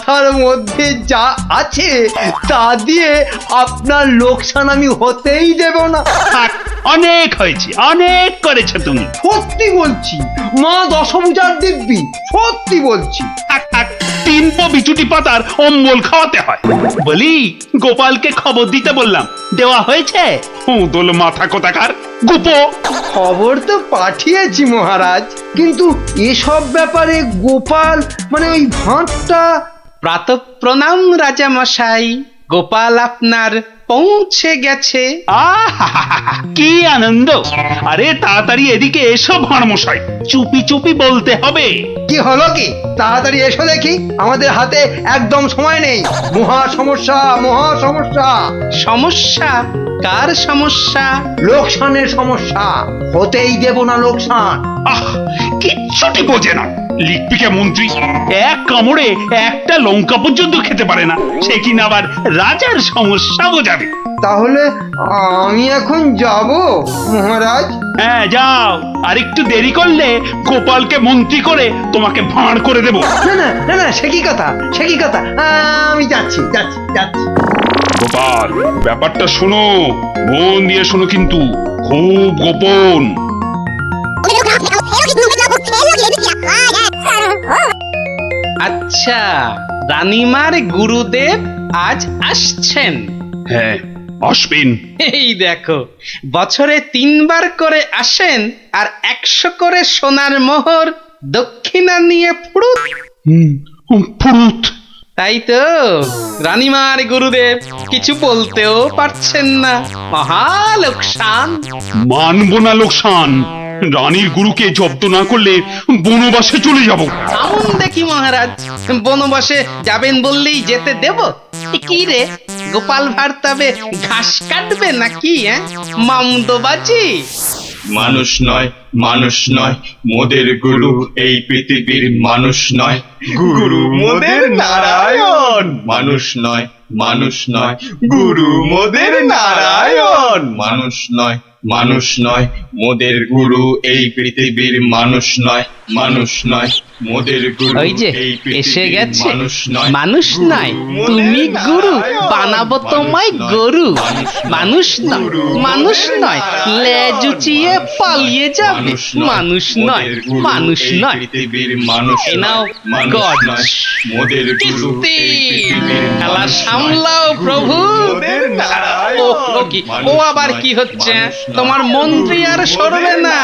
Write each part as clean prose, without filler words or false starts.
মাথার মধ্যে যা আছে তা দিয়ে আপনার লোকসান আমি হতেই দেব না। থাক, অনেক হয়েছে, অনেক করেছো তুমি। সত্যি বলছি, মা দশভুজার দিব্যি, সত্যি বলছি। থাক থাক, 3 পো বিচুটি পাতার অম্বল খাওয়াতে হয়। বলি, গোপালকে খবর দিতে বললাম, দেওয়া হয়েছে? দোল মাথা কোথাকার গুপো। খবর তো পাঠিয়েছি মহারাজ, কিন্তু এসব ব্যাপারে গোপাল মানে ওই ভাঁটটা। প্রাতঃ প্রণাম রাজা মশাই, গোপাল আপনার পৌঁছে গেছে। আহা, কি আনন্দ! আরে তাড়াতাড়ি এদিকে এসো ভাঁড়মশাই, চুপি চুপি বলতে হবে। কি হলো কি? তাড়াতাড়ি এসো দেখি, আমাদের হাতে একদম সময় নেই। মহা সমস্যা, মহা সমস্যা। সমস্যা? কার সমস্যা? লোকসানের সমস্যা, হতেই দেব না লোকসান। আহ, কিচ্ছুটি বোঝে না। লিখবিকে মন্ত্রী এক কামড়ে একটা লঙ্কা পর্যন্ত খেতে পারে না, সে কিনা আবার রাজার সমস্যা বোঝাবে। তাহলে আমি এখন যাব মহারাজ? হ্যাঁ যাও, আর একটু দেরি করলে গোপালকে মন্ত্রী করে তোমাকে ভাঁড় করে দেব। না না না না, সে কি কথা, সে কি কথা? আমি যাচ্ছি যাচ্ছি যাচ্ছি। গোপাল, ব্যাপারটা শোনো, মন দিয়ে শোনো, কিন্তু খুব গোপন। আচ্ছা, রানীমার গুরুদেব আজ আসছেন? হ্যাঁ, আসবেন। এই দেখো, বছরে 3 বার করে আসেন, আর 100 করে সোনার মোহর দক্ষিণা নিয়ে ফুরুত। ফুরুত। তাই তো, রানীমার গুরুদেব কিছু বলতেও পারছেন না। মহা লোকসান। মানব না লোকসান। রানীর গুরুকে জব্দ না করলে বনবাসে চলে যাব। আমন দেখি মহারাজ, বনবাসে যাবেন বললেই যেতে দেব? কি রে, গোপাল ভাঁড় তবে ঘাস কাটবে নাকি? মামদোবাজি। মানুষ নয়, মানুষ নয়, মোদের গুরু এই পৃথিবীর মানুষ নয়। গুরু মোদের নারায়ণ। মানুষ নয়, মানুষ নয়, গুরু মোদের নারায়ণ। মানুষ নয়, মানুষ নয়, মোদের গুরু এই পৃথিবীর মানুষ নয়। মানুষ নয়, মোদের গুরু ওই যে এই এসে পৃথিবীর গেছে। মানুষ নয়। মানুষ নয়, তুমি গুরু, বানাবো তোমায় গরু। মানুষ নয়, মানুষ নয়, লেজ উঁচিয়ে পালিয়ে যাবে। মানুষ নয়, মানুষ নয়। পৃথিবীর মানুষ এই নাও মানুষ গজ। নয়, মোদের গুরু কিস্তি। এই পৃথিবীর খেলা মানুষ নয়। সামলাও প্রভু। মোদের নারায়ণ। ও কি, ও আবার কি হচ্ছে? তোমার মন্ত্রী আর সরবে না,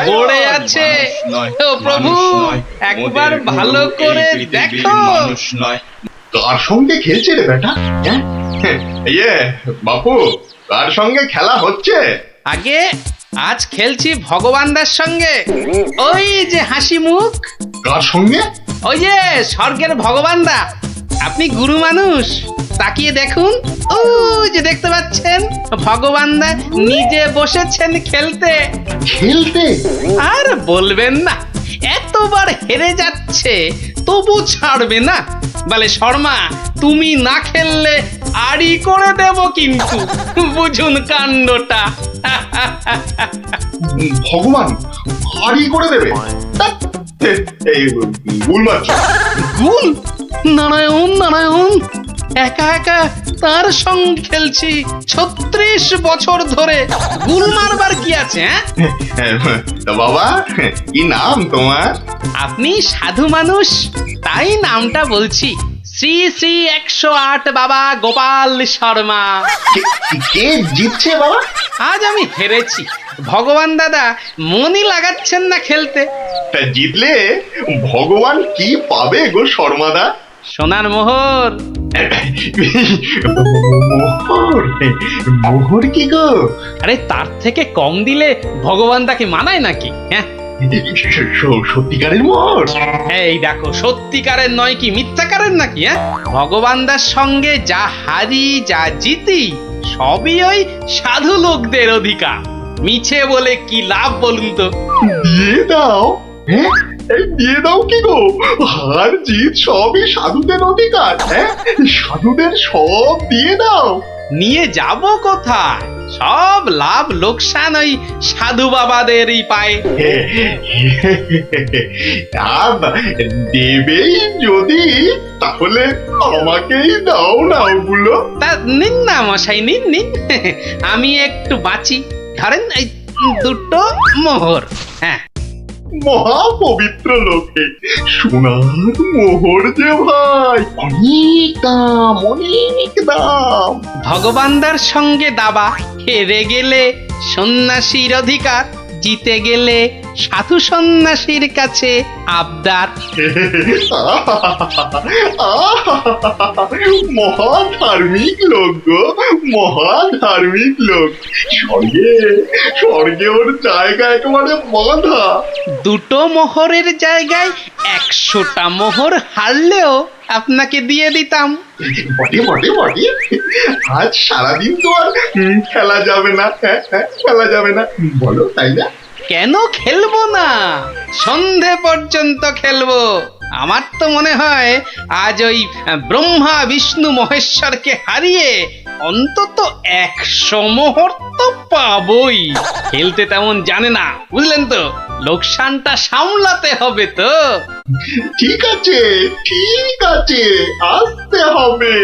পড়ে আছে। ও প্রভু, একবার ভালো করে দেখো। মানুষ নয়। কার সঙ্গে খেলছে রে বেটা? ইয়ে বাপু, কার সঙ্গে খেলা হচ্ছে? আগে আজ খেলছি ভগবানদার সঙ্গে। ওই যে হাসি মুখ, কার সঙ্গে? ওই যে স্বর্গের ভগবানদা। আপনি গুরু মানুষ, তাকিয়ে দেখুন। ও যে দেখতে পাচ্ছেন, ভগবানদা নিজে বসেছেন খেলতে। খেলতে? আর বলবেন না, এতবার হেরে যাচ্ছে তবু ছাড়বে না। বলে, শর্মা তুমি না খেললে আড়ি করে দেব কিন্তু, বুঝুন কাণ্ডটা। ভগবান হারি করে দেবে? ধ্যাৎ, এই ভুল মারছো। গুল? নারায়ণ নারায়ণ, একা একা তার সঙ্গে খেলছি 36 বছর ধরে। গুল মারবার কি আছে? তা বাবা, কি নাম তোমার? আপনি সাধু মানুষ, তাই নামটা বলছি। শ্রী শ্রী 108 বাবা গোপাল শর্মা। কে জিতছে বাবা? আজ আমি হেরেছি। ভগবান দাদা মনই লাগাচ্ছেন না খেলতে। তা জিতলে ভগবান কি পাবে গো শর্মাদা? সোনার মোহর। মোহর? মোহর কি গো? আরে তার থেকে কম দিলে ভগবান তাকে মানায় নাকি? সত্যিকারের মোহর? এই দেখো, সত্যিকারের নয় কি মিথ্যাকারের নাকি? ভগবানদার সঙ্গে যা হারি যা জিতি সবই ওই সাধু লোকদের অধিকার। মিছে বলে কি লাভ বলুন তো? দিয়ে দাও। হ্যাঁ, এই দিয়ে দাও কি গো? হার জিত সবই সাধুদের অধিকার। হ্যাঁ, সাধুদের সব দিয়ে দাও। নিয়ে যাব কোথায়? সব লাভ লোকসান ওই সাধু বাবাদেরই পায়। দেবেই যদি, তাহলে আমাকেই দাও না ওগুলো। তা নিন না মশাই, নিন নিন। আমি একটু বাঁচি, ধরেন এই দুটো মোহর। হ্যাঁ, মহা পবিত্র লোকে সোনার মোহর যে ভাই, অনেক দাম, অনেক দাম। ভগবানদার সঙ্গে দাবা, হেরে গেলে সন্ন্যাসীর অধিকার, জিতে গেলে সাধু সন্ন্যাসীর কাছে আবদার। মহা ধার্মিক লোক গো, মহা ধার্মিক লোক। স্বর্গে, স্বর্গে ওর জায়গা একেবারে বাঁধা। দুটো মোহরের জায়গায় 100টা মোহর হারলেও আপনাকে দিয়ে দিতাম। বটে বটে বটে, আজ সারাদিন তো আর খেলা যাবে না। হ্যাঁ হ্যাঁ, খেলা যাবে না, বলো তাই না? কেন খেলবো না? সন্ধে পর্যন্ত খেলবো। আমার তো মনে হয় আজ ওই ব্রহ্মা বিষ্ণু মহেশ্বরকে হারিয়ে অন্তত 100 মোহর তো পাবই। খেলতে তেমন জানে না, বুঝলেন তো? লোকসানটা সামলাতে হবে তো। ঠিক আছে, ঠিক আছে, আসতে হবে।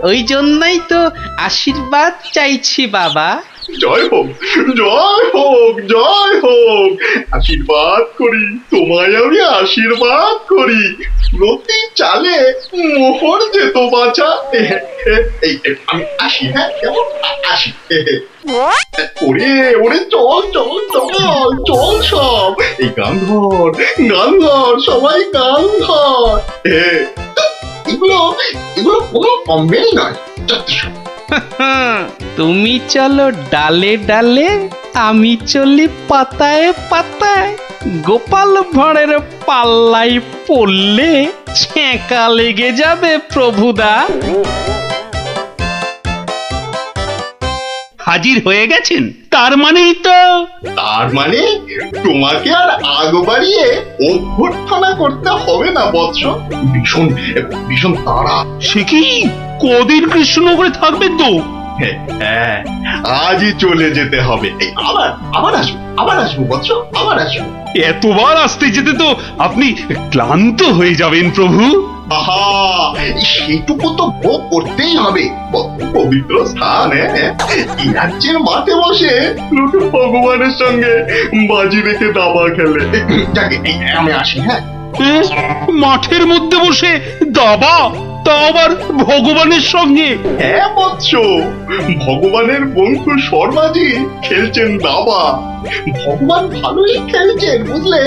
ওই জন্যই তো আশীর্বাদ চাইছি বাবা। জয় হোক, জয় হোক, জয় হোক। আশীর্বাদ করি তোমায়, আমি আশীর্বাদ করি। প্রতি চালে মোহর যেত বাঁচা। আমি আসি, হ্যাঁ, কেমন আসি। ওরে ওরে, চল চল চল চল, সব এই গান ধর, গান ধর, সবাই গান ধর। এগুলো এগুলো কোনো কমবেই নয়। যথেষ্ট। তুমি চলো ডালে ডালে, আমি চলি পাতায় পাতায়। গোপাল ভাঁড়ের পাল্লাই পড়লে ছ্যাঁকা লেগে যাবে প্রভুদা। হাজির হয়ে গেছেন, তার মানেই তো। তার মানে তোমাকে আর আগ বাড়িয়ে অভ্যর্থনা করতে হবে না বৎস। ভীষণ ভীষণ তাড়া। সে কি কদিন কৃষ্ণনগরে থাকবেন তো? হ্যাঁ, আজই চলে যেতে হবে। এই আবার আবার আসবো, আবার আসবো বৎস, আবার আসবো। এতবার আসতে যেতে তো আপনি ক্লান্ত হয়ে যাবেন প্রভু। আহা, সেটুকু তো ভোগ করতেই হবে। পবিত্র স্থান, এই রাজ্যের মাঠে বসে লোকে ভগবানের সঙ্গে বাজি রেখে দাবা খেলে। যাকে আমি আসি, হ্যাঁ। মাঠের মধ্যে বসে দাবা, তা আবার ভগবানের সঙ্গে? হ্যাঁ বৎস, ভগবানের বন্ধু শর্মাজি খেলছেন দাবা। ভগবান ভালোই খেলছেন, বুঝলে।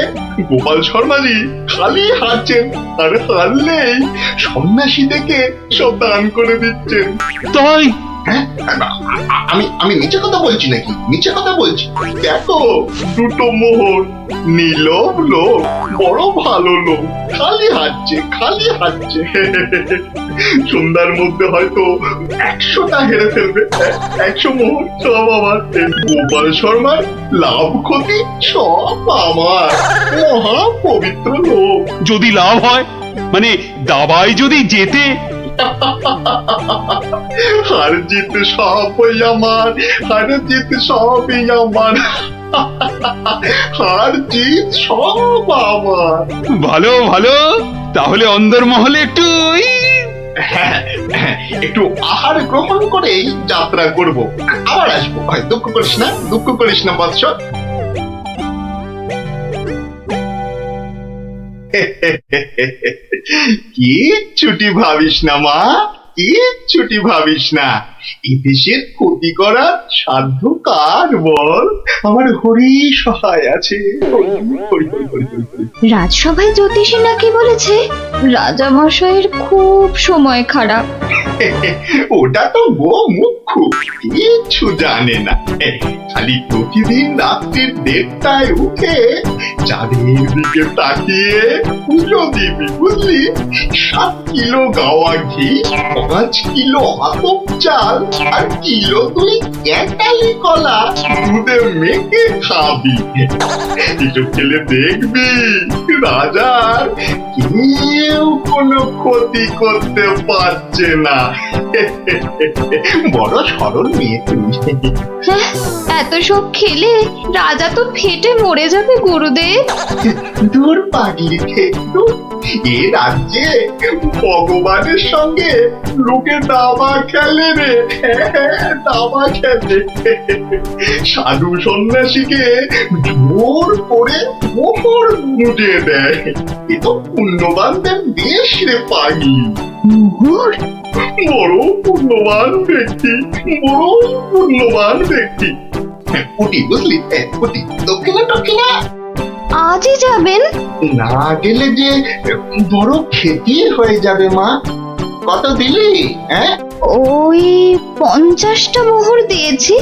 গোপাল শর্মাজি খালি হারছেন, আর হারলেই সন্ন্যাসী থেকে সব দান করে দিচ্ছেন। তাই? হ্যাঁ, আমি আমি মিছে কথা বলছি নাকি? মিছে কথা বলছি? দেখো, দুটো মোহর, নীলব লোক, বড় ভালো লোক, খালি হাঁটছে, খালি হাঁটছে। সন্ধ্যার মধ্যে হয়তো 100টা হেরে ফেলবে। 100 মোহর সব আমার। গোপাল শর্মার লাভ ক্ষতি সব আমার। মহা পবিত্র লোক। যদি লাভ হয়, মানে দাবায় যদি জেতে? হার জিত সবই আমার, হার জিত সবই আমার, হার জিত সব আমার। ভালো ভালো, তাহলে অন্দরমহলে একটু হ্যাঁ, একটু আহার গ্রহণ করেই যাত্রা করব। আবার আসবো, দুঃখ করিস না, দুঃখ করিস না বৎস। কি ছুটি ভাবিস না মা, কি ছুটি ভাবিস না। এই দেশের ক্ষতি করার সাধ্য কার বল? আমার হরি সহায় আছে। হরি, হরি, হরি, হরি, হরি, হরি। রাজসভায় জ্যোতিষী নাকি বলেছে রাজা মশাইয়ের খুব সময় খারাপ। ওটা তো গো মুখ্য, কিচ্ছু জানে না। খালি প্রতিদিন রাত্রির 1:30টায় উঠে চাঁদের দিকে তাকিয়ে পুজো দিবি, বুঝলি। 7 কিলো গাওয়া ঘি, 5 কিলো আতপ চাল, আর কিলো 2 ক্যাটালি কলা দুধে মেখে খাবি। একটু খেলে দেখবি রাজার কেউ কোনো ক্ষতি করতে পারছে না। বড় সরল মেয়ে তুমি। হ্যাঁ, এত সব খেলে রাজা তো ফেটে মরে যাবে গুরুদেব। দূর পাগলি, দূর। এ রাজ্যে ভগবানের সঙ্গে লোকে দাবা খেলে রে, দাবা খেলে। সাধু সন্ন্যাসীকে জোর করে মোহর মুটিয়ে দেয়। এ তো পুণ্যবানদের দেশ রে পাগলি। বড় পুণ্যবান ব্যক্তি, বড় পুণ্যবান ব্যক্তি। পুটি বুঝলি, পুটি দক্ষিণা দক্ষিণা। আজই যাবেন? না গেলে যে বড় ক্ষতি হয়ে যাবে মা। কত দিলি? হ্যাঁ, ওই 50টা মোহর দিয়েছি।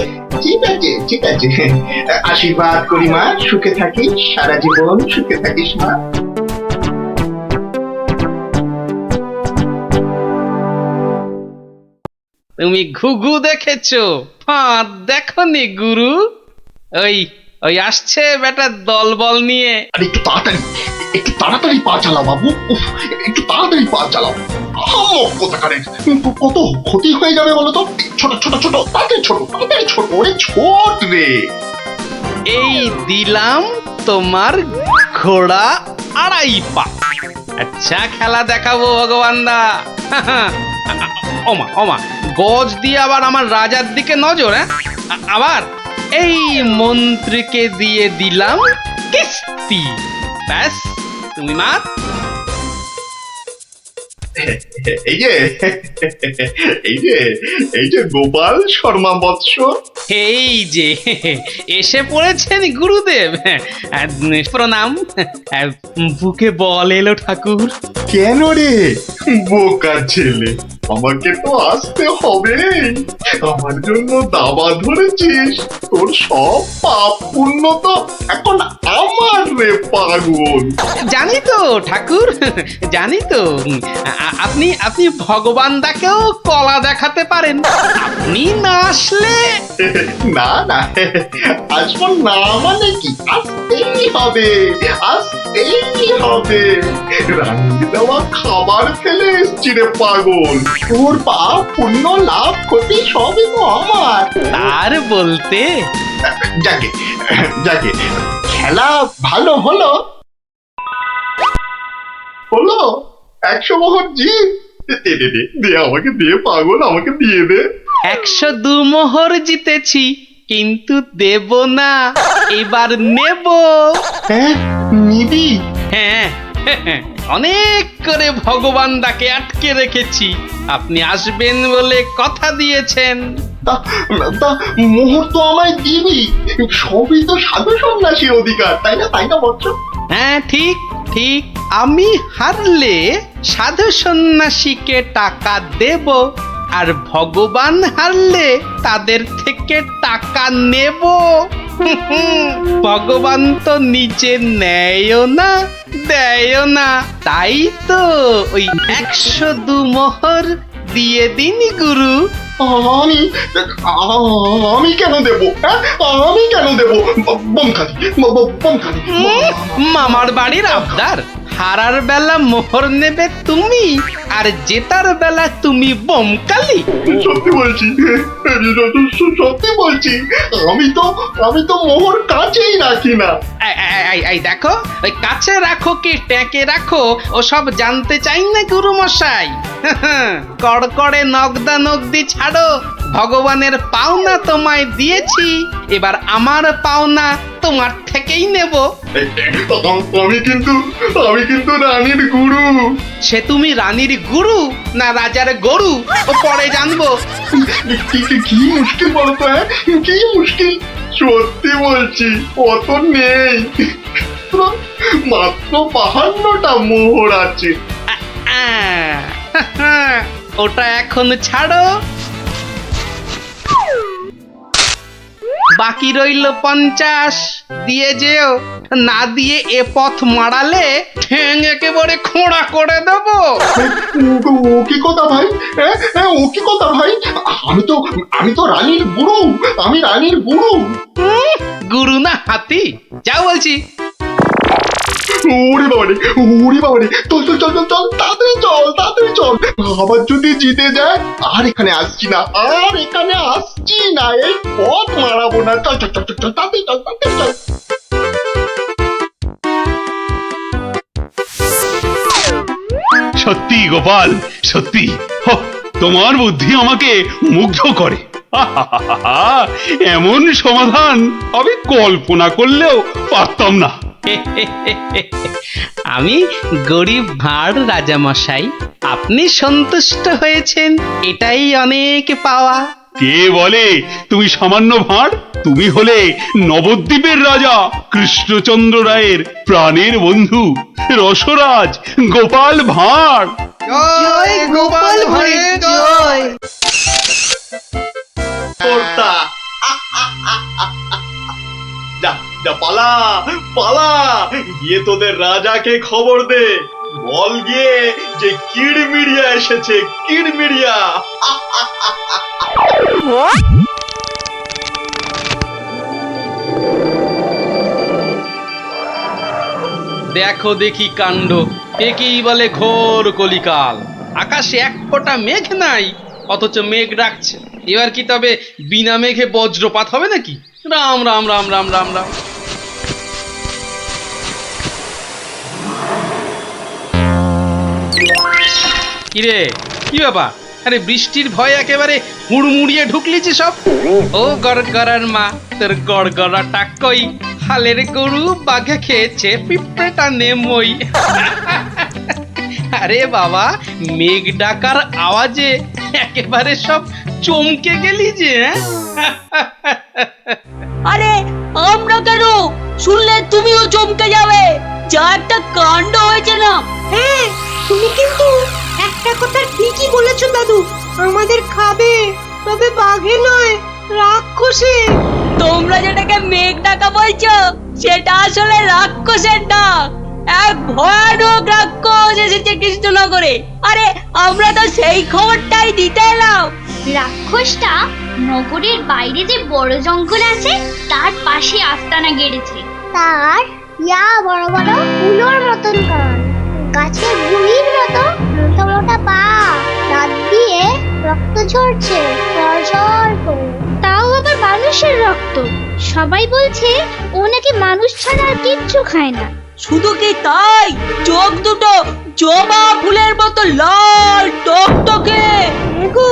ঠিক আছে ঠিক আছে, আশীর্বাদ করি মা, সুখে থাকিস, সারা জীবন সুখে থাকিস মা। তুমি ঘুঘু দেখেছো, ফাঁদ দেখনি গুরু? ওই ওই আসছে বেটা দলবল নিয়ে। আর একটু তাড়াতাড়ি পা চালাও বাবু, উফ, একটু তাড়াতাড়ি পা চালাও। কোথাকারে কত ক্ষতি হয়ে যাবে বলো তো। ছোট ছোট ছোট, তাড়াতাড়ি ছোট, তাড়াতাড়ি ছোট, ওরে ছোট রে। এই দিলাম তোমার ঘোড়া 2.5 পা। আচ্ছা খেলা দেখাবো ভগবান দা। ওমা ওমা, গজ দিয়ে আবার আমার রাজার দিকে নজর। হ্যাঁ, আবার এই মন্ত্রীকে দিয়ে দিলাম কিস্তি। ব্যাস, তুমি মাত। এই যে এই যে গোপাল শর্মা বৎস। এই যে এসে পড়েছেন গুরুদেব। প্রণাম। বুকে বল এলো ঠাকুর। কেন রে বোকা ছেলে, আমাকে তো আসতে হবে। আমার জন্য দাবা ধরেছিস, তোর সব পাপ পুণ্য তো এখন আমার রে পাগল। জানি তো ঠাকুর, জানি তো। আপনি আপনি ভগবান দাকেও কলা দেখাতে পারেন। আপনি না আসলে না না, আসবো না মানে কি, আসতেই হবে, আসতেই হবে। রানীর দেওয়া খাবার ফেলে এসছি রে পাগল। তোর পাপ পুণ্য লাভ ক্ষতি সবই তো আমার। তার বলতে যাকে যাকে, খেলা ভালো হলো হলো। 100 মোহর জিত। দে আমাকে, দে পাগল, আমাকে দিয়ে দে। 102 মোহর জিতেছি, কিন্তু দেব না, এবার নেব। হ্যাঁ, নিবি? হ্যাঁ, অনেক করে ভগবান দাকে আটকে রেখেছি। আপনি আসবেন বলে কথা দিয়েছেন। তা তা মোহর তো আমায় দিবি। সবই তো সাধু সন্ন্যাসীর অধিকার, তাই না, তাই না বৎস? হ্যাঁ, ঠিক ঠিক। আমি হারলে সাধু সন্ন্যাসীকে টাকা দেব, আর ভগবান হারলে তাদের থেকে টাকা নেব। ভগবান তো নিজে নেয়ও না, দেয়ও না। তাই তো ওই 102 মোহর দিয়ে দিন গুরু। আমি আমি কেন দেব? হ্যাঁ, আমি কেন দেব? বোমখালি, বোমখালি। মামার বাড়ির আবদার। হারার বেলা মোহর নেবে তুমি, আর জেতার বেলা তুমি বোমকালি। সত্যি বলছি, সত্যি বলছি। আমি তো মোহর কাছেই রাখি না। এই দেখো, ওই কাছে রাখো কি ট্যাঁকে রাখো ওসব জানতে চাই না গুরু মশাই। কড়কড়ে নগদা নগদি ছাড়ো। ভগবানের পাওনা তোমায় দিয়েছি, এবার আমার পাওনা তোমার থেকেই নেব। আমি কিন্তু রানীর গুরু। সে তুমি রানীর গুরু না রাজার গরু, ও পরে জানবো। কি মুশকিল বলতো? হ্যাঁ, কি মুশকিল? সত্যি বলছি, অত নেই, মাত্র 52টা মোহর আছে। ওটা এখন ছাড়ো, বাকি রইল 50। দিয়ে যেও, না দিয়ে এ পথ মারালে ঠ্যাং একেবারে খোঁড়া করে দেবো। ও কি কথা ভাই? হ্যাঁ, ও কি কথা ভাই? আমি তো রানীর গুরু, আমি রানীর গুরু। গুরু না হাতি, যাও বলছি। ওরে বাবারে, ওরে বাবারে, চল চল চল চল চল, তাড়াতাড়ি চল, তাড়াতাড়ি চল। আবার যদি জিতে যায়, আর এখানে আসছি না, আর এখানে আসছি না, এই পথ মারাবো না। চল চল চল চল চল, তাড়াতাড়ি চল, তাড়াতাড়ি চল। সত্যি গোপাল, সত্যি তোমার বুদ্ধি আমাকে মুগ্ধ করে। আহাহাহা, এমন সমাধান আমি কল্পনা করলেও পারতাম না। আমি গরিব ভাঁড় রাজামশাই, আপনি সন্তুষ্ট হয়েছেন, এটাই অনেক পাওয়া। কে বলে তুমি সামান্য ভাঁড়? তুমি হলে নবদ্বীপের রাজা কৃষ্ণচন্দ্র রায়ের প্রাণের বন্ধু রসরাজ গোপাল ভাঁড়। জয় গোপাল ভাঁড়ের জয়। কর্তা, যা যা, পালা পালা, গিয়ে তোদের রাজাকে খবর দে, বল গিয়ে যে কিড়মিড়িয়া এসেছে, কিড়মিড়িয়া। দেখো দেখি কাণ্ড, একেই বলে ঘোর কলিকাল। আকাশে এক ফোঁটা মেঘ নাই, অথচ মেঘ ডাকছে। এবার কি তবে বিনা মেঘে বজ্রপাত হবে নাকি? রাম রাম রাম রাম রাম রাম। কিরে, কি ব্যাপার? আরে বৃষ্টির ভয় একেবারে হুড়মুড়িয়ে ঢুকলি যে সব। ও গড়গড়ার মা, তোর গড়গড়াটা কই? হালের গরু বাঘে খেয়েছে, পিঁপড়েটা নেমই। আরে বাবা, মেঘ ডাকার আওয়াজে একেবারে সব চমকে গেলি যে। আরে আমরা কেন? শুনলে তুমিও চমকে যাবে। যা একটা কাণ্ড হয়েছে না। হ্যাঁ, তুমি কিন্তু একটা কথা ঠিকই বলেছো দাদু, আমাদের খাবে, তবে বাঘে নয়, রাক্ষসে। তোমরা যেটাকে মেঘ ডাকা বলছো, সেটা আসলে রাক্ষসের ডাক। এক ভয়ানক রাক্ষস এসেছে কৃষ্ণনগরে। আরে আমরা তো সেই খবরটাই দিতে এলাম। রাক্ষসটা নগরের বাইরে যে বড় জঙ্গল আছে তার পাশে আস্তানা গেড়েছে। তার বড় বড় ফুলোর মতন কান, গাছের গুড়ির মতো মোটা মোটা পা, দাঁত দিয়ে রক্ত ঝরছে ঝরঝর করে। তাও আবার মানুষের রক্ত। সবাই বলছে ও নাকি মানুষ ছাড়া আর কিচ্ছু খায় না। শুধু কি তাই, চোখ দুটো জবা ফুলের মতো লাল টকটকে। এগো,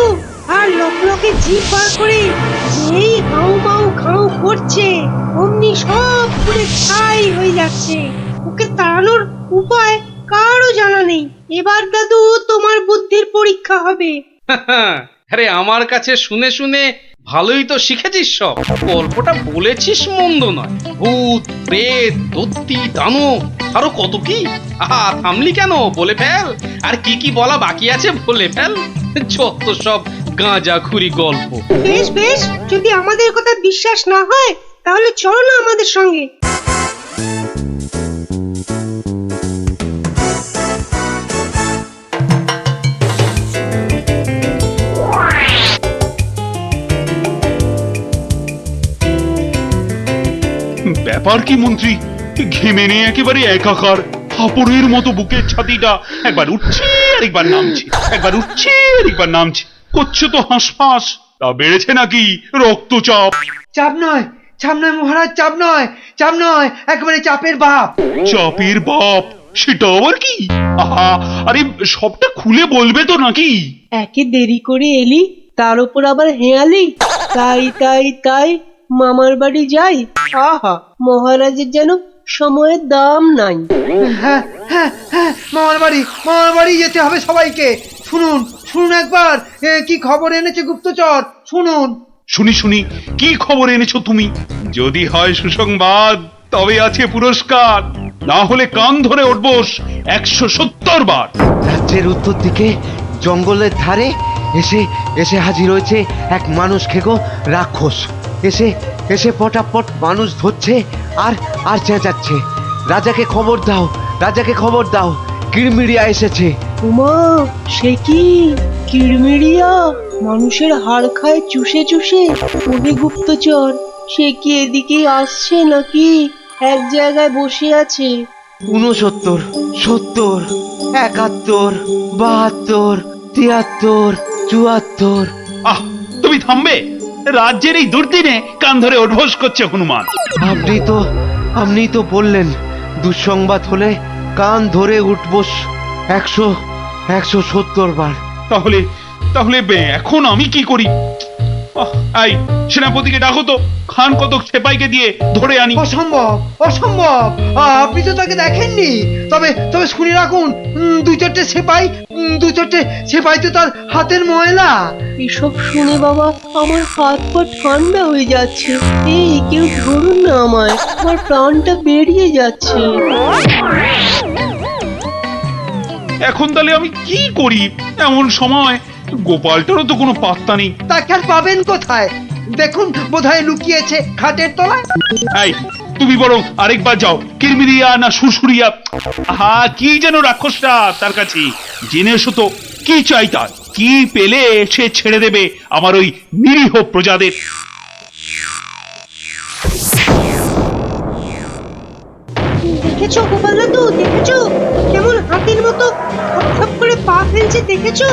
আর লকলকে জিভ বার করে যেই হাউ মাউ খাউ করছে, অমনি সব পুড়ে ছাই হয়ে যাচ্ছে। ওকে তাড়ানোর উপায় কারও জানা নেই। এবার দাদু তোমার বুদ্ধির পরীক্ষা হবে। আরে আমার কাছে শুনে শুনে ভালোই তো শিখেছিস সব। গল্পটা বলেছিস মন্দ নয়। ভূত, প্রেত, দত্তি, দানব, আরো কত কি। আহা, থামলি কেন? বলে ফেল। আর কি কি বলা বাকি আছে বলে ফেল। যত সব গাঁজাখুরি গল্প। বেশ বেশ, যদি আমাদের কথা বিশ্বাস না হয় তাহলে চলো না আমাদের সঙ্গে। ব্যাপার কি মন্ত্রী? ঘেমে নিয়ে একেবারে একাকার, হাঁপুড়ের মতো বুকের ছাতিটা একবার উঠছে আর একবার নামছে, একবার উঠছে আর একবার নামছে। করছে তো হাঁসফাঁস। তা বেড়েছে নাকি রক্তচাপ? চাপ নয়, চাপ নয় মহারাজ, চাপ নয়, চাপ নয়, একেবারে চাপের বাপ। চাপের বাপ? সেটা আবার কি? আহা, আরে সবটা খুলে বলবে তো নাকি? একে দেরি করে এলি, তার উপর আবার হেয়ালি। তাই তাই তাই মামার বাড়ি যাই। আহা, মহারাজের যেন সময়ের দাম নাই। হ্যাঁ হ্যাঁ হ্যাঁ, মামার বাড়ি যেতে হবে সবাইকে। শুনুন শুনুন একবার, কি খবর এনেছে গুপ্তচর, শুনুন। শুনি শুনি, কি খবর এনেছো তুমি? যদি হয় সুসংবাদ তবে আছে পুরস্কার, না হলে কান ধরে উঠবোস 170 বার। রাজ্যের উত্তর দিকে জঙ্গলের ধারে এসে এসে হাজির হয়েছে এক মানুষ খেকো রাক্ষস। এসে এসে পটাপট মানুষ ধরছে আর আর চেঁচাচ্ছে, রাজাকে খবর দাও, রাজাকে খবর দাও, কিড়মিড়িয়া এসেছে। উমা, সে কি কিড়মিড়িয়া মানুষের হাড় খায় চুষে চুষে? ওরে গুপ্তচর, সে কি এদিকে আসছে নাকি এক জায়গায় বসে আছে? 69, 70, 71, 72, 73, 74। আহ, তুমি থামবে? রাজ্যের এই দুর্দিনে কান ধরে উদ্ঘোষ করছে হনুমান। আপনি তো বললেন দুঃসংবাদ হলে কান ধরে উঠবস 170 বার। তাহলে তাহলে এখন আমি কি করি? এই সেনাপতিকে ডাকো তো, খান কতক সেপাইকে দিয়ে ধরে আনি। অসম্ভব, অসম্ভব। আপনি তো তাকে দেখেননি। তবে তবে শুনে রাখুন, দু চারটে সেপাই তো তার হাতের ময়লা। এসব শুনে বাবা আমার হাত পা ঠান্ডা হয়ে যাচ্ছে। এই কেউ ধরুন না আমায়, আমার প্রাণটা বেরিয়ে যাচ্ছে। এখন তাহলে আমি কি করি? এমন সময় গোপালটারও তো কোনো পাত্তা নেই। তাকে আর পাবেন কোথায়? দেখুন, বোধহয় লুকিয়েছে খাটের তলায়। এই তুমি বরং আরেকবার যাও, কিরমিরিয়া না সুরসুরিয়া, কি যেন রাক্ষসটা তার কাছে, জেনে এসো তো কি চাই তার, কি পেলে সে ছেড়ে দেবে আমার ওই নিরীহ প্রজাদের। দেখেছো গোপাল দাদু, দেখেছো কেমন হাতির মতো খপ করে পা ফেলছে, দেখেছো?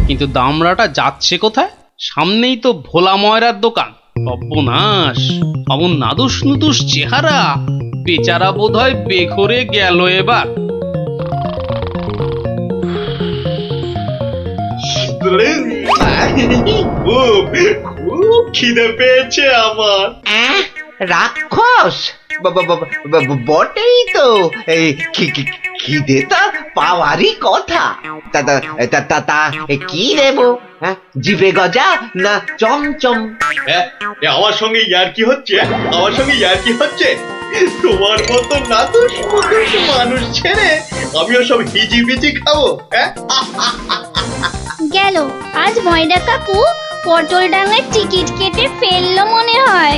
কিন্তু দামড়াটা যাচ্ছে কোথায়? সামনেই তো ভোলা ময়রার দোকান। সর্বনাশ, অমন নাদুস নুদুস চেহারা, বেচারা বোধহয় বেঘরে গেল এবার। খুব খিদে পেয়েছে আমার। রাক্ষস বটেই তো, এই খিদে তো পাওয়ারই কথা। তা কি দেবো? জিভে গজা না চমচম? আমার সঙ্গে ইয়ার্কি হচ্ছে? আমার সঙ্গে ইয়ার্কি হচ্ছে? তোমার মতো নাদুস মুদুস মানুষ ছেড়ে আমিও সব হিজিবিজি খাবো? গেল আজ ময়দা কাকু পটল ডাঙায় টিকিট কেটে ফেললো মনে হয়।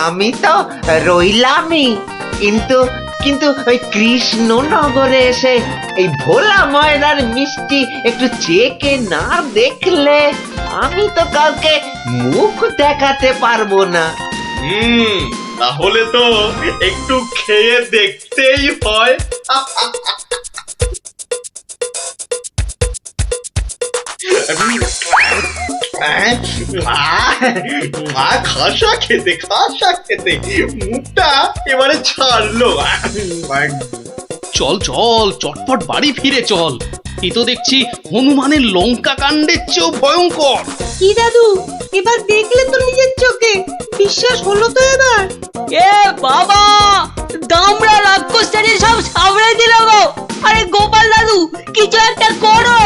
আমি তো রইলামই, কিন্তু কিন্তু ওই কৃষ্ণনগরে এসে এই ভোলা ময়দার মিষ্টি একটু চেকে না দেখলে আমি তো কাউকে মুখ দেখাতে পারবো না। তাহলে তো একটু খেয়ে দেখতেই হয়। খাসা খেতে মুখটা এবারে ছাড়লো। চল চল, চটপট বাড়ি ফিরে চল। এ তো দেখছি হনুমানের লঙ্কা কাণ্ডের চেয়েও ভয়ঙ্কর। কি দাদু, এবার দেখলে তো নিজের চোখে? বিশ্বাস হলো তো এবার? এ বাবা, দামড়া রাক্ষসটাকে সব সামনে দিল গো। আরে গোপাল দাদু, কিছু একটা করো।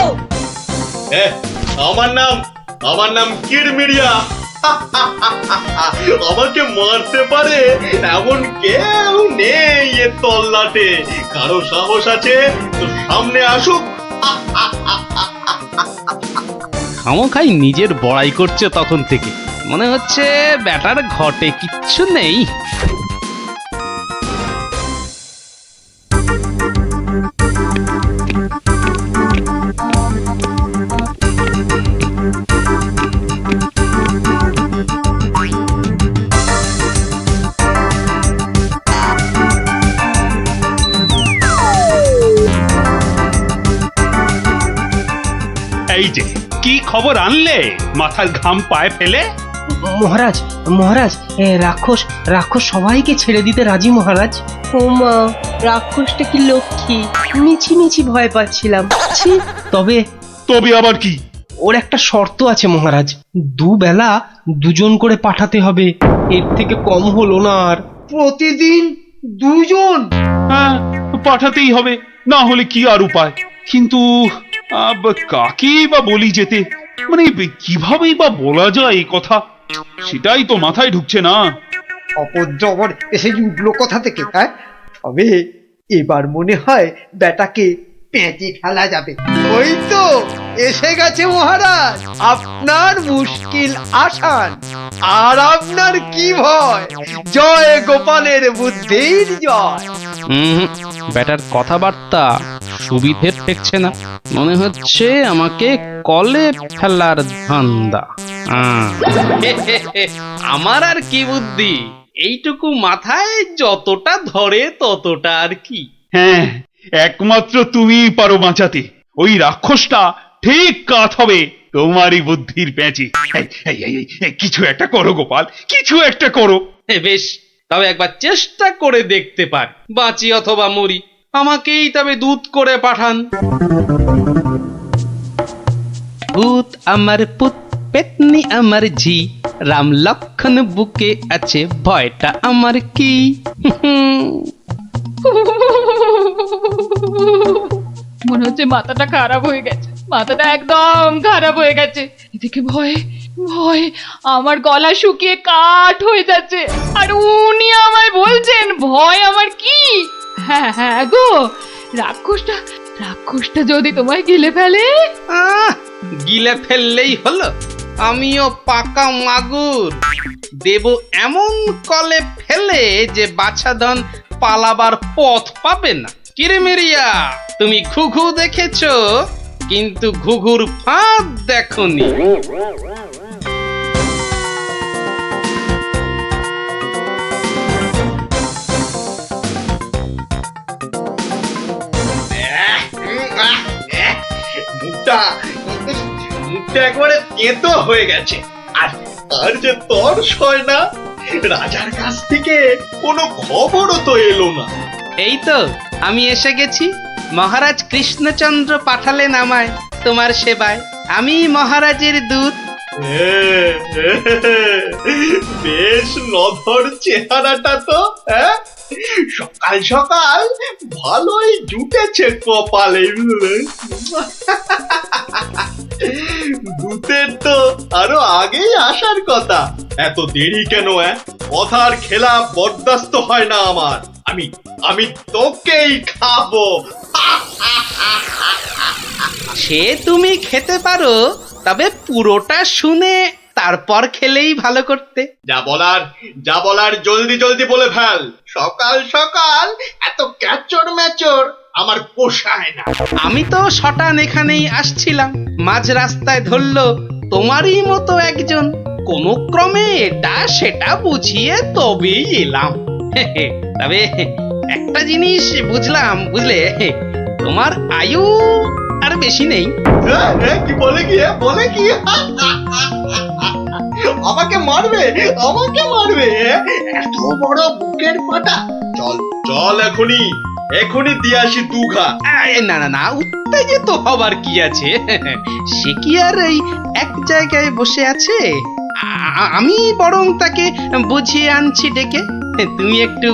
আমার নাম কিরমিরিয়া। আমাকে মারতে পারে এমন কেউ নেই এ তল্লাটে। কারো সাহস আছে তো সামনে আসুক। খামোখাই নিজের বড়াই করছে তখন থেকে। মনে হচ্ছে ব্যাটার ঘটে কিচ্ছু নেই। এই যে কি খবর আনলে মাথার ঘাম পায়ে ফেলে? মহারাজ, মহারাজ, রাক্ষস সবাইকে ছেড়ে দিতে রাজি মহারাজ। ও মা, রাক্ষসটা কি লক্ষ্মী! মিছি ভয় পাচ্ছিলাম। ছি! তবে আবার কি? ওর একটা শর্ত আছে মহারাজ, দুবেলা দুজন করে পাঠাতে হবে, এর থেকে কম হলো না আর। প্রতিদিন দুজন? হ্যাঁ, পাঠাতেই হবে, না হলে কি আর উপায়। কিন্তু কাকেই বা বলি যেতে, মানে কিভাবেই বা বলা যায় এই কথা, সেটাই তো মাথায় ঢুকছে না। অপদ্রবর এসে উঠলো কথা থেকে। হ্যাঁ, তবে এবার মনে হয় বেটাকে পেঁচে ফেলা যাবে। ওই তো এসে গেছে মহারাজ, আপনার মুশকিল আসান। আর আপনার কি ভয়? জয় গোপালের বুদ্ধির জয়। ব্যাটার কথাবার্তা সুবিধে ঠেকছে না, মনে হচ্ছে আমাকে কলে ফেলার ধান্দা। আমার আর কি বুদ্ধি, এইটুকু মাথায় যতটা ধরে ততটা আর কি। হ্যাঁ, একমাত্র তুমিই পারো বাঁচাতে। ওই রাক্ষসটা ঠিক কাত হবে তোমারই বুদ্ধির প্যাঁচে। কিছু একটা করো গোপাল, কিছু একটা করো। বেশ, তবে একবার চেষ্টা করে দেখতে পার, বাঁচি অথবা মরি। আমাকেই তবে দূত করে পাঠান। ভূত আমার পুত, পেতনি আমার ঝি, রাম লক্ষণ বুকে আছে, ভয়টা আমার কি? মনে হচ্ছে মাথাটা খারাপ হয়ে গেছে, মাথাটা একদম খারাপ হয়ে গেছে। এদিকে ভয়ে ভয়ে আমার গলা শুকিয়ে কাঠ হয়ে যাচ্ছে, আর উনি আমায় বলছেন ভয় আমার কি? হ্যাঁ হ্যাঁ গো, রাক্ষসটা যদি তোমায় গিলে ফেলে? গিলে ফেললেই হলো। আমিও পাকা মাগুর, দেব এমন কলে ফেলে যে বাছাধন পালাবার পথ পাবে না। কিরেমিরিয়া, তুমি ঘুঘু দেখেছো, কিন্তু ঘুঘুর ফাঁদ দেখোনি। মুখটা একবারে তেতো হয়ে গেছে, আর আর যে তর্স হয় না। রাজার কাছ থেকে কোনো খবরও তো এলো না। এই তো আমি এসে গেছি। মহারাজ কৃষ্ণচন্দ্র পাঠালেন আমায় তোমার সেবায়। আমি মহারাজের দূত। বেশ নধর চেহারাটা তো, হ্যাঁ? সকাল সকাল ভালোই জুটেছে কপালে। দূতের তো আরো আগেই আসার কথা, এত দেরি কেন? কথার খেলাপ বরদাস্ত হয় না আমার। আমি তোকেই খাবো। সে তুমি খেতে পারো, তবে পুরোটা শুনে তারপর খেলেই ভালো করতে। যা বলার জলদি জলদি বলে ফেল। সকাল সকাল এত ক্যাচড় ম্যাচড় আমার পোষায় না। আমি তো শটান এখানেই আসছিলাম, মাঝ রাস্তায় ধরলো তোমারই মতো একজন। কোনো ক্রমে এটা সেটা বুঝিয়ে তবেই এলাম। তবে একটা জিনিস বুঝলাম, বুঝলে, তোমার আয়ু আর বেশি নেই। কি বলে কি আমাকে মারবে? এত বড় বুকের পাটা? চল এখনই দিয়ে আসি দুঘা। না, উত্তেজিত হবার কি আছে? সে কি আর এই এক জায়গায় বসে আছে? আমি বরং তাকে বুঝিয়ে আনছি ডেকে। তুমি একটু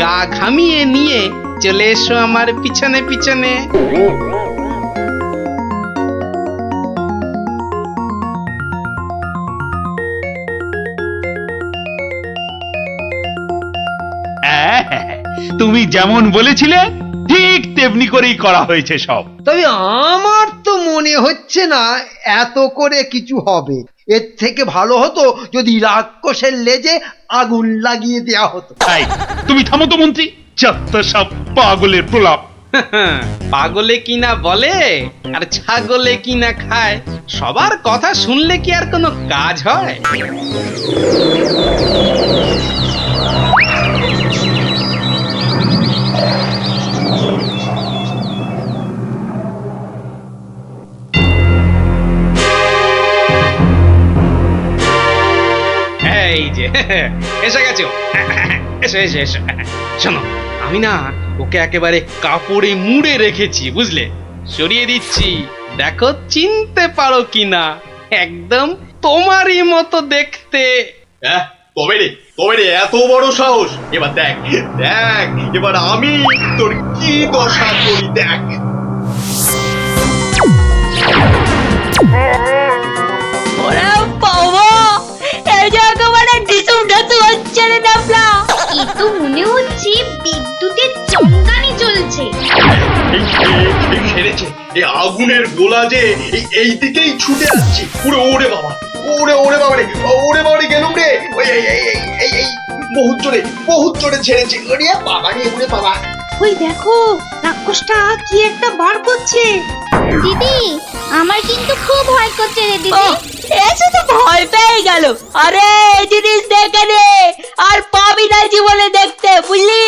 গা ঘামিয়ে নিয়ে চলে এসো আমার পিছনে পিছনে। তুমি যেমন বলেছিলে ঠিক তেমনি করেই করা হয়েছে সব। তবে আমার তো মনে হচ্ছে না এত করে কিছু হবে। এর থেকে ভালো হতো যদি রাক্ষসের লেজে আগুন লাগিয়ে দেয়া হতো। তাই তুমি থামো তো মন্ত্রী, যত সব পাগলের প্রলাপ। পাগলে কিনা বলে আর ছাগলে কিনা খায়, সবার কথা শুনলে কি আর কোনো কাজ হয়? এই যে এসে গেছো, এসো। শোনো, আমি না ওকে একেবারে কাপড়ে মুড়ে রেখেছি, বুঝলে? সরিয়ে দিচ্ছি, দেখো চিনতে পারো কিনা। একদম তোমারই মতো দেখতে। তবে রে এত বড় সাহস! এবার দেখ এবার আমি তোর কি দশা করি, দেখ। ওরে বাবা, এই যে একেবারে ডিসুম ঢাসু হচ্ছে রে ডাবলা। এ তো মনে হচ্ছে বিদ্যুতের চমকানি চলছে। সেরেছে, এই আগুনের গোলা যে এই দিকেই ছুটে আসছে। ওরে বাবা রে, গেলুম রে। এই বহুত জোরে ছেড়েছে। ওরে বাবা রে, ওরে বাবা। ওই দেখো রাক্ষসটা কি একটা বার করছে। দিদি আমার কিন্তু খুব ভয় করছে রে দিদি। এসে তো ভয় পেয়ে গেল। আরে এই জিনিস দেখে নে, আর পাবি না জীবনে দেখতে, বুঝলি?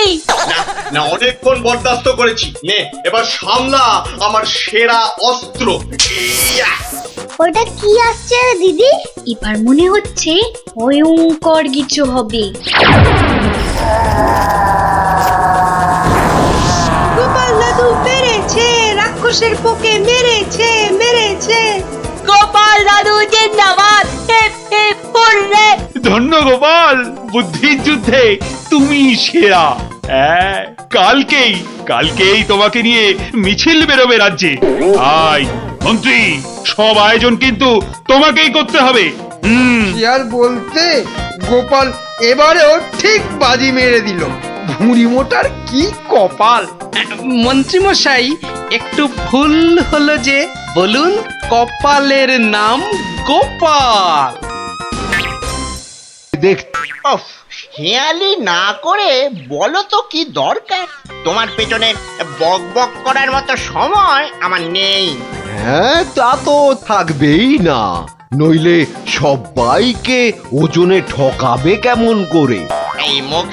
না অনেকক্ষণ বরদাস্ত করেছি, নে এবার সামলা আমার সেরা অস্ত্র। ইয়া! ওটা কি আসছে রে দিদি? এবার মনে হচ্ছে ভয়ঙ্কর কিছু হবে। গোপাল দাদু মেরেছে, রাক্ষসের পোকে মেরেছে মেরেছে। গোপাল দাদু জিন্দাবাদ, হিপ হিপ হুররে। ধন্য গোপাল, বুদ্ধির যুদ্ধে তুমি সেরা। হ্যাঁ, কালকেই তোমাকে নিয়ে মিছিল বেরোবে রাজ্যে। আয় মন্ত্রী, সব আয়োজন কিন্তু তোমাকেই করতে হবে। কি আর বলতে, গোপাল এবারেও ঠিক বাজি মেরে দিল। ভুঁড়ি মোটার কি কপাল। মন্ত্রী মশাই, একটু ভুল হলো যে, বলুন কপালের নাম গোপাল। দেখ, হেয়ালি না করে বলো তো কি দরকার? তোমার পেছনে বক বক করার মতো সময় আমার নেই। হ্যাঁ তা তো থাকবেই না, নইলে সবাইকে ওজনে ঠকাবে কেমন করে? এই মুখ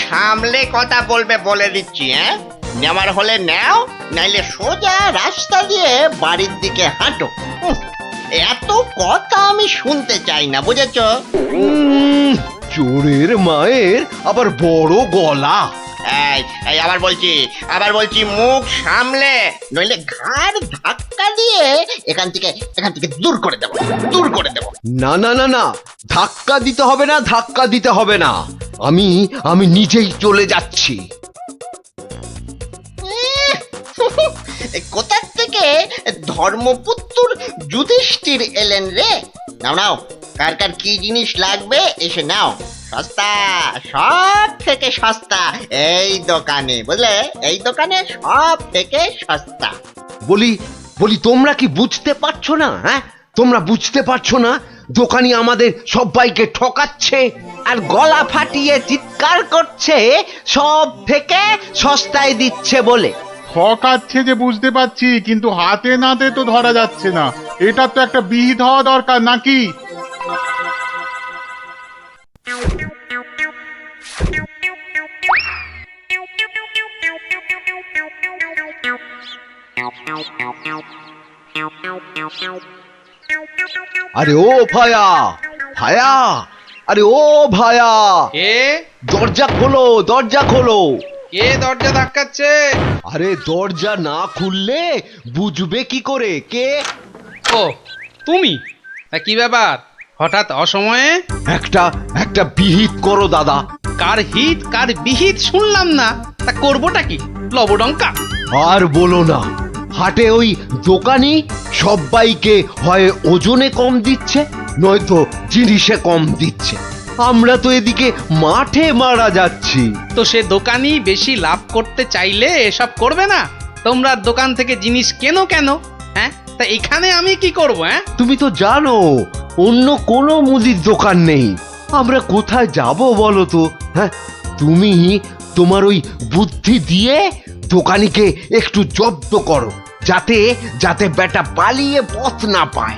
সামলে কথা বলবে বলে দিচ্ছি। নেওয়ার হলে নাও, নাইলে সোজা রাস্তা দিয়ে বাড়ির দিকে হাঁটো। এত কথা আমি শুনতে চাই না, বুঝেছো? চোরের মায়ের আবার বড় গলা। এই আবার বলছি মুখ সামলে, নইলে ঘাড় ধাক্কা দিয়ে এখান থেকে দূর করে দেবো। না না না না, ধাক্কা দিতে হবে না, আমি নিজেই চলে যাচ্ছি। কোথার থেকে ধর্মপুত্র যুধিষ্ঠির এলেন রে? নাও কার কি জিনিস লাগবে এসে নাও। সস্তা, সব থেকে সস্তা এই দোকানে, বুঝলে? এই দোকানে সব থেকে সস্তা। বলি তোমরা কি বুঝতে পারছো না? তোমরা বুঝতে পারছো না দোকানি আমাদের সবাইকে ঠকাচ্ছে আর গলা ফাটিয়ে চিৎকার করছে সব থেকে সস্তায় দিচ্ছে বলে। ঠকাচ্ছে যে বুঝতে পারছি, কিন্তু হাতে নাতে তো ধরা যাচ্ছে না। এটা তো একটা বিহিত হওয়া দরকার নাকি? আরে ও ভায়া, আরে ও ভায়া, কে দরজা খোলো। কে দরজা ধাক্কাচ্ছে? আরে দরজা না খুললে বুঝবে কি করে কে? ও তুমি? তা কি ব্যাপার, হঠাৎ অসময়ে? একটা বিহিত করো দাদা। কার হিত কার বিহিত শুনলাম না, তা করবোটা কি? লবডঙ্কা? আর বলো না, হাটে ওই দোকানি সবাইকে হয় ওজনে কম দিচ্ছে, নয়তো জিনিসে কম দিচ্ছে। আমরা তো এদিকে মাঠে মারা যাচ্ছি। তো সে দোকানি বেশি লাভ করতে চাইলে এসব করবে না? তোমরা দোকান থেকে জিনিস কেন? তা এখানে আমি কি করব? তুমি তো জানো অন্য কোনো মুদির দোকান নেই, আমরা কোথায় যাব বলো তো? তুমি তোমার ওই বুদ্ধি দিয়ে দোকানিকে একটু জব্দ করো, যাতে বেটা পালিয়ে পথ না পায়।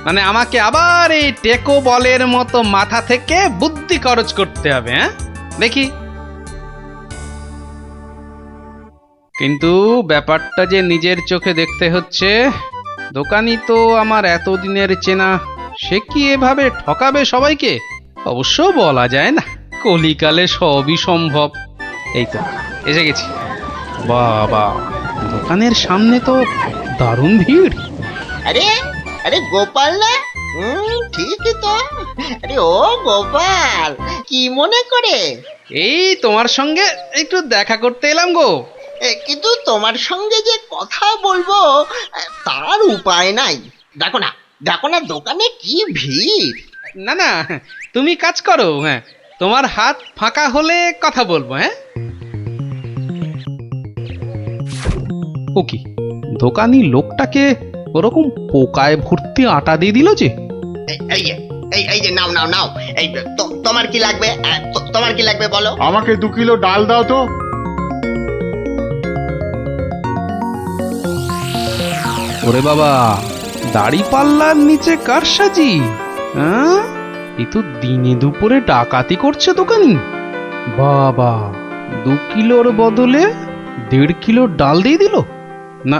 মানে আমাকে আবার এই টেকো বলের মতো মাথা থেকে বুদ্ধি খরচ করতে হবে? দেখি। কিন্তু ব্যাপারটা যে নিজের চোখে দেখতে হচ্ছে। দোকানি তো আমার এতদিনের চেনা, সে কি এভাবে ঠকাবে সবাইকে? অবশ্য বলা যায় না, কলিকালে সবই সম্ভব। এই তো এসে গেছি। বাবা, দোকানের সামনে তো দারুণ ভিড়। আরে গোপাল না? ঠিকই তো। আরে ও গোপাল, কি মনে করে? এই তোমার সঙ্গে একটু দেখা করতে এলাম গো। কিন্তু তোমার সঙ্গে যে কথা বলবো তার উপায় নাই। দেখো না দোকানে কি ভিড়। না তুমি কাজ করো, তোমার হাত ফাঁকা হলে কথা বলবো। ও কি, দোকানি লোকটাকে ওরকম পোকায় ভর্তি আটা দিয়ে দিল যে? এই যে নাও। এই তোমার কি লাগবে? বলো। আমাকে 2 কিলো ডাল দাও তো। ওরে বাবা, দাড়ি পাল্লার নিচে কারসাজি? হ্যাঁ, এ তো দিনে দুপুরে ডাকাতি করছে দোকানি। বাবা, 2 কিলোর বদলে 1.5 কিলো ডাল দিয়ে দিল। না,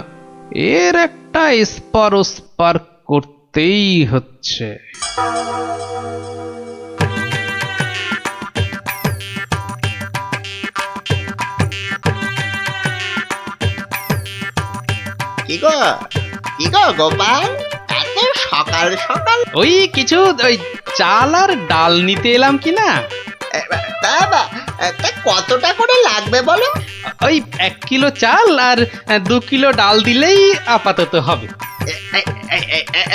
এর একটা এসপার ওসপার করতেই হচ্ছে। কি গো গোপাল, এত সকাল সকাল? ওই কিছু ওই চাল আর ডাল নিতে এলাম কি না। তা কতটা করে লাগবে বলো? ওই 1 কিলো চাল আর 2 কিলো ডাল দিলেই আপাতত হবে।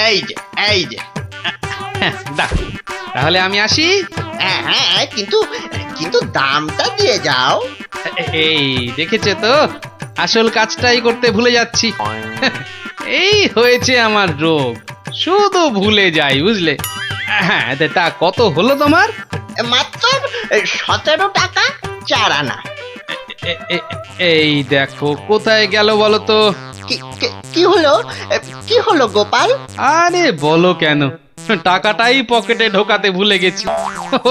এই যে দাও, তাহলে আমি আসি। হ্যাঁ, কিন্তু দামটা দিয়ে যাও। এই দেখেছে তো, আসল কাজটাই করতে ভুলে যাচ্ছি। এই হয়েছে আমার রোগ, শুধু ভুলে যাই, বুঝলে। হ্যাঁ, তা কত হলো তোমার? মাত্র 17 টাকা 4 আনা। এই দেখো, কোথায় গেল বলো তো? কি হলো গোপাল? আরে বলো কেন, টাকাটাই পকেটে ঢোকাতে ভুলে গেছি।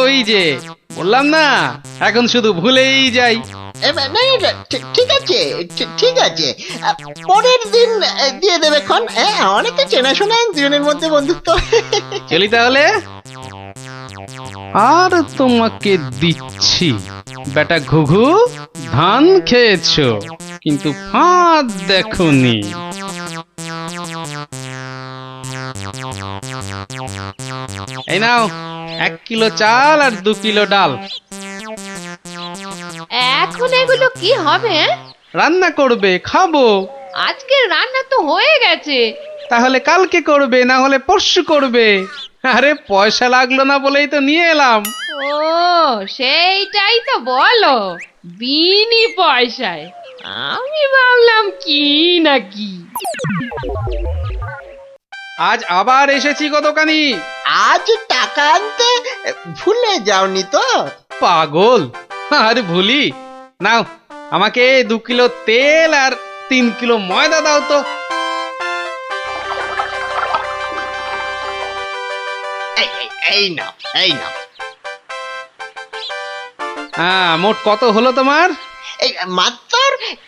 ওই যে বললাম না, এখন শুধু ভুলেই যাই। ঠিক আছে, পরের দিন দিয়ে দেবে খন। অনেকে চেনাশোনা, দুজনের মধ্যে বন্ধুত্ব। চলি তাহলে। আর তোমাকে দিচ্ছি বেটা ঘুঘু, ধান খেয়েছো কিন্তু ফাঁদ দেখোনি। এই নাও 1 কিলো চাল আর 2 কিলো ডাল। এখন এগুলো কি হবে? রান্না করবে, খাবো। আজকে রান্না তো হয়ে গেছে। তাহলে কালকে করবে, না হলে পরশু করবে। আরে পয়সা লাগলো না বলেই তো নিয়ে এলাম। ও, সেইটাই তো বলো, বিনি পয়সায়। আমি ভাবলাম কি না কি। আজ আবার এসেছি গো দোকানি। আজ টাকা আনতে ভুলে যাওনি তো? পাগল, আরে ভুলি। নাও, আমাকে 2 কিলো তেল আর 3 কিলো ময়দা দাও তো। এই নাও। হ্যাঁ, মোট কত হলো তোমার? এই মাত্র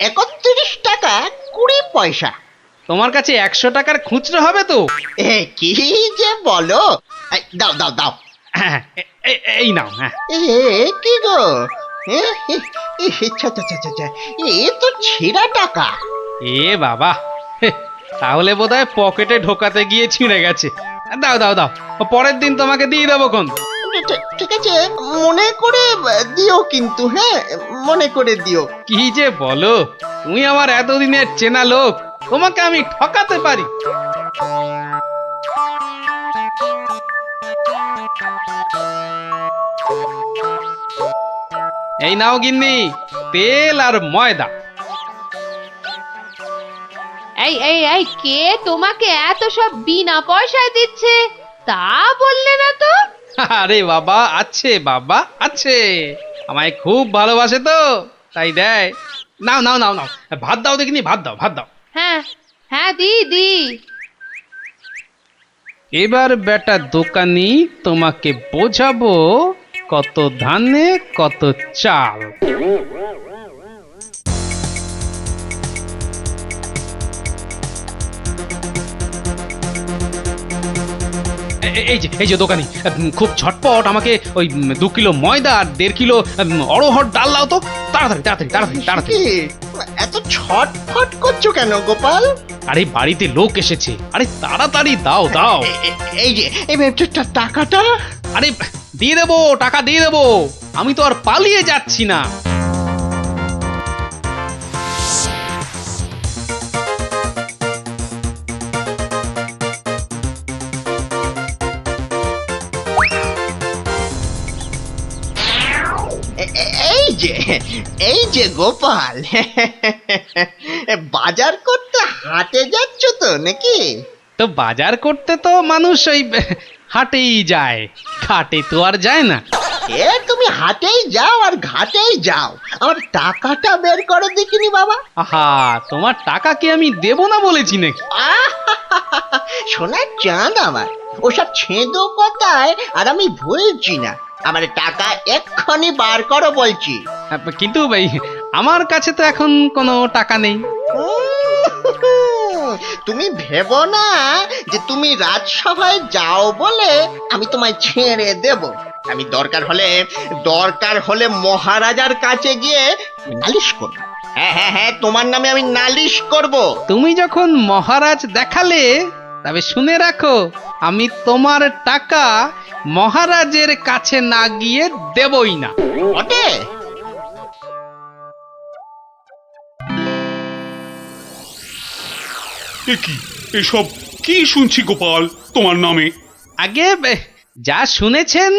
31 টাকা 20 পয়সা। তোমার কাছে 100 টাকার খুচরো হবে তো? কি যে বলো! দাও। হ্যাঁ, এই নাও। হ্যাঁ, কি গো, এ তো ছিঁড়া টাকা। এ বাবা, তাহলে বোধহয় পকেটে ঢোকাতে গিয়ে ছিঁড়ে গেছে। দাও, পরের দিন তোমাকে দিয়ে দেবো কোন। ঠিক আছে, মনে করে দিও কিন্তু। হ্যাঁ, মনে করে দিও। কি যে বলো, তুমি আমার এতদিনের চেনা লোক, তোমাকে আমি ঠকাতে পারি? এই নাও গিন্নি, তেল আর ময়দা। এই কে তোমাকে এত সব বিনা পয়সায় দিচ্ছে তা বললে না তো? আরে বাবা, আছে, আমায় খুব ভালোবাসে তো, তাই দেয়। নাও, ভাত দাও দেখিনি, ভাত দাও। হ্যাঁ, দি। এবার বেটা দোকানি, তোমাকে বোঝাবো কত ধানে কত চাল। এই যে দোকানি, খুব ঝটপট আমাকে ওই 2 কিলো ময়দা আর 1.5 কিলো অড়হর ডাল দাও তো, তাড়াতাড়ি। এত ছটফট করছো কেন গোপাল? আরে বাড়িতে লোক এসেছে, আরে তাড়াতাড়ি দাও। এই যে টাকাটা। আরে দিয়ে দেবো, টাকা দিয়ে দেবো, আমি তো আর পালিয়ে যাচ্ছি না। এই যে গোপাল, বাজার করতে হাটে যাচ্ছ তো নাকি? তো বাজার করতে তো মানুষ ওই হাটেই যায়, ঘাটে তো আর যায় না। সে তুমি হাটেই যাও আর ঘাটেই যাও, আমার টাকাটা বের করো দেখিনি বাবা। আহা, তোমার টাকা কি আমি দেব না বলেছি নাকি? সোনার চাঁদ আমার, ওসব ছেঁদো কথায় আর আমি ভুলছি না। আমার টাকা এক্ষুনি বার করো বলছি। কিন্তু ভাই, আমার কাছে তো এখন কোনো টাকা নেই। তুমি ভেবো না যে তুমি রাজসভায় যাও বলে আমি তোমায় ছেড়ে দেব। আমি দরকার হলে মহারাজার কাছে গিয়ে নালিশ করব। হ্যাঁ, তোমার নামে আমি নালিশ করব। তুমি যখন মহারাজ দেখালে, তবে শুনে রাখো, আমি তোমার টাকা মহারাজের কাছে না গিয়ে দেবই না। ওটে এসব কি শুনছি গোপাল তোমার নামে? আগে যা শুনেছেন